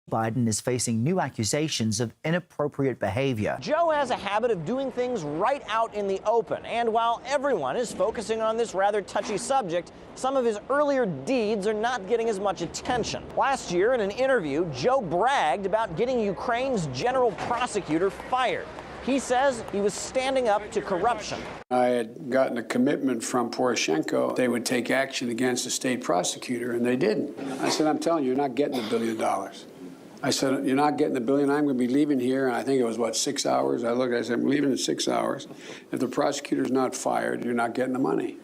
Biden is facing new accusations of inappropriate behavior. Joe has a habit of doing things right out in the open. And while everyone is focusing on this rather touchy subject, some of his earlier deeds are not getting as much attention. Last year, in an interview, Joe bragged about getting Ukraine's general prosecutor fired. He says he was standing up to corruption. I had gotten a commitment from Poroshenko. They would take action against the state prosecutor, and they didn't. I said, I'm telling you, you're not getting $1 billion. I said, you're not getting $1 billion. I'm going to be leaving here. And I think it was, 6 hours? I looked, I said, I'm leaving in 6 hours. If the prosecutor's not fired, you're not getting the money.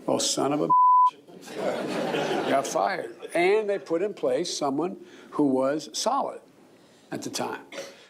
Oh, son of a bitch. Got fired. And they put in place someone who was solid at the time.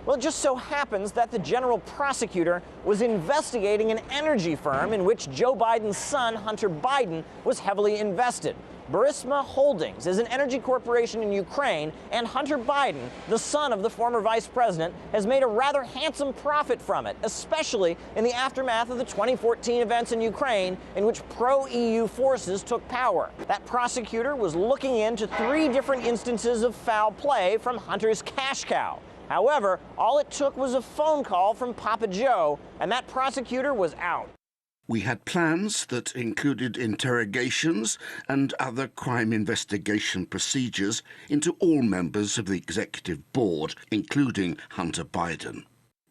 Well, it just so happens that the general prosecutor was investigating an energy firm in which Joe Biden's son, Hunter Biden, was heavily invested. Burisma Holdings is an energy corporation in Ukraine, and Hunter Biden, the son of the former vice president, has made a rather handsome profit from it, especially in the aftermath of the 2014 events in Ukraine, in which pro-EU forces took power. That prosecutor was looking into 3 different instances of foul play from Hunter's cash cow. However, all it took was a phone call from Papa Joe, and that prosecutor was out. We had plans that included interrogations and other crime investigation procedures into all members of the executive board, including Hunter Biden.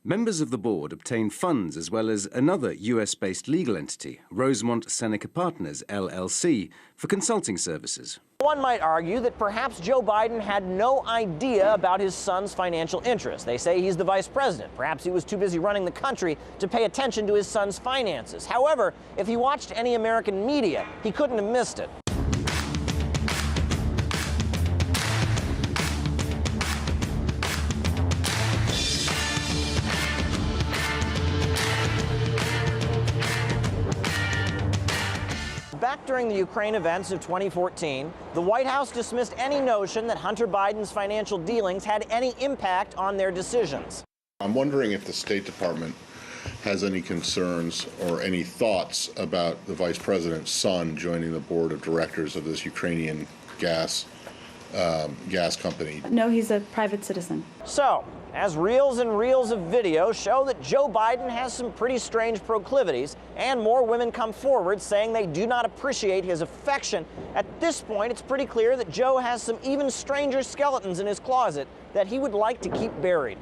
Members of the board obtained funds as well as another US-based legal entity, Rosemont Seneca Partners, LLC, for consulting services. One might argue that perhaps Joe Biden had no idea about his son's financial interests. They say he's the vice president. Perhaps he was too busy running the country to pay attention to his son's finances. However, if he watched any American media, he couldn't have missed it. Back during the Ukraine events of 2014, the White House dismissed any notion that Hunter Biden's financial dealings had any impact on their decisions. I'm wondering if the State Department has any concerns or any thoughts about the Vice President's son joining the board of directors of this Ukrainian gas company. No, he's a private citizen. So, as reels and reels of video show that Joe Biden has some pretty strange proclivities, and more women come forward saying they do not appreciate his affection, at this point it's pretty clear that Joe has some even stranger skeletons in his closet that he would like to keep buried.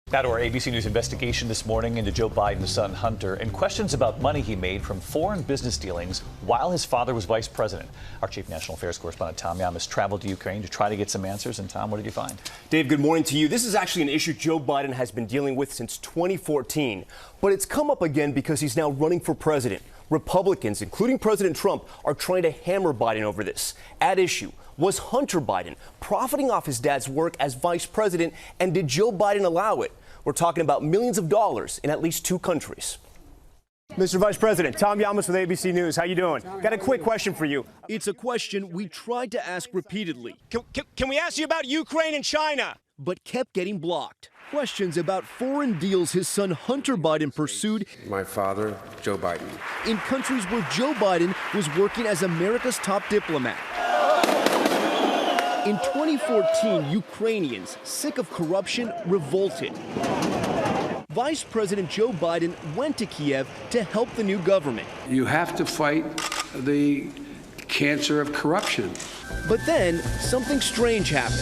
Now to our ABC News investigation this morning into Joe Biden's son Hunter and questions about money he made from foreign business dealings while his father was vice president. Our chief national affairs correspondent Tom Yamas traveled to Ukraine to try to get some answers. And Tom, what did you find? Dave, good morning to you. This is actually an issue Joe Biden has been dealing with since 2014, but it's come up again because he's now running for president. Republicans, including President Trump, are trying to hammer Biden over this. At issue was Hunter Biden profiting off his dad's work as vice president, and did Joe Biden allow it? We're talking about millions of dollars in at least 2 countries. Mr. Vice President, Tom Yamas with ABC News. How you doing? Got a quick question for you. It's a question we tried to ask repeatedly. Can we ask you about Ukraine and China? But kept getting blocked. Questions about foreign deals his son Hunter Biden pursued. My father, Joe Biden. In countries where Joe Biden was working as America's top diplomat. In 2014, Ukrainians, sick of corruption, revolted. Vice President Joe Biden went to Kiev to help the new government. You have to fight the cancer of corruption. But then, something strange happened.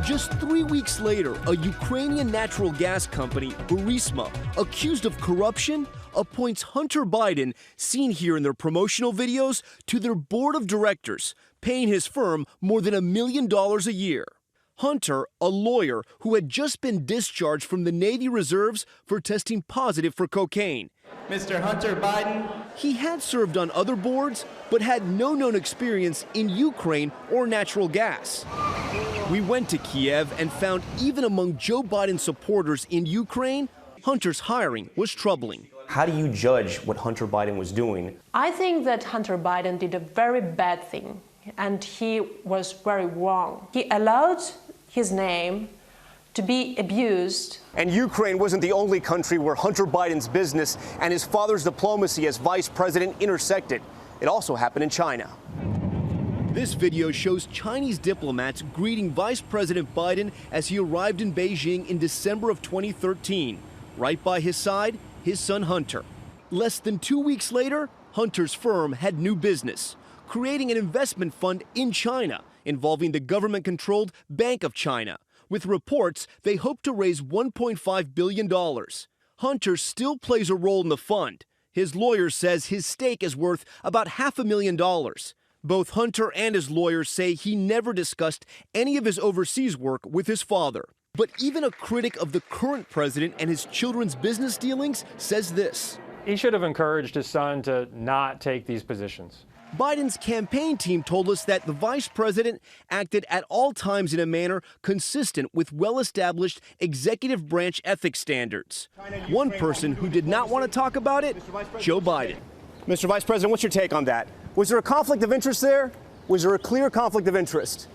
Just 3 weeks later, a Ukrainian natural gas company, Burisma, accused of corruption, appoints Hunter Biden, seen here in their promotional videos, to their board of directors, paying his firm more than $1 million a year. Hunter, a lawyer who had just been discharged from the Navy Reserves for testing positive for cocaine. Mr. Hunter Biden. He had served on other boards, but had no known experience in Ukraine or natural gas. We went to Kiev and found even among Joe Biden's supporters in Ukraine, Hunter's hiring was troubling. How do you judge what Hunter Biden was doing? I think that Hunter Biden did a very bad thing, and he was very wrong. He allowed his name to be abused. And Ukraine wasn't the only country where Hunter Biden's business and his father's diplomacy as vice president intersected. It also happened in China. This video shows Chinese diplomats greeting Vice President Biden as he arrived in Beijing in December of 2013. Right by his side, his son Hunter. Less than 2 weeks later, Hunter's firm had new business, creating an investment fund in China involving the government-controlled Bank of China. With reports, they hope to raise $1.5 billion. Hunter still plays a role in the fund. His lawyer says his stake is worth about $500,000. Both Hunter and his lawyers say he never discussed any of his overseas work with his father. But even a critic of the current president and his children's business dealings says this. He should have encouraged his son to not take these positions. Biden's campaign team told us that the vice president acted at all times in a manner consistent with well-established executive branch ethics standards. One person who did not want to talk about it, Joe Biden. Mr. Vice President, what's your take on that? Was there a conflict of interest there? Was there a clear conflict of interest?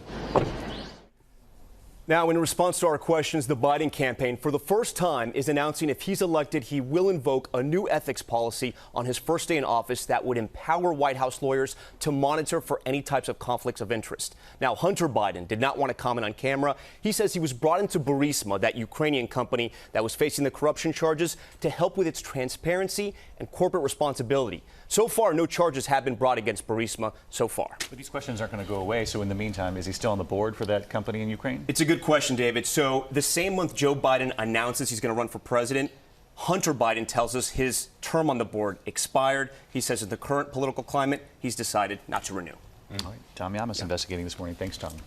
Now, in response to our questions, the Biden campaign, for the first time, is announcing if he's elected, he will invoke a new ethics policy on his first day in office that would empower White House lawyers to monitor for any types of conflicts of interest. Now, Hunter Biden did not want to comment on camera. He says he was brought into Burisma, that Ukrainian company that was facing the corruption charges, to help with its transparency and corporate responsibility. So far, no charges have been brought against Burisma so far. But these questions aren't going to go away. So in the meantime, is he still on the board for that company in Ukraine? It's a good question, David. So the same month Joe Biden announces he's going to run for president, Hunter Biden tells us his term on the board expired. He says in the current political climate, he's decided not to renew. All right. Tom Yamas investigating this morning. Thanks, Tom.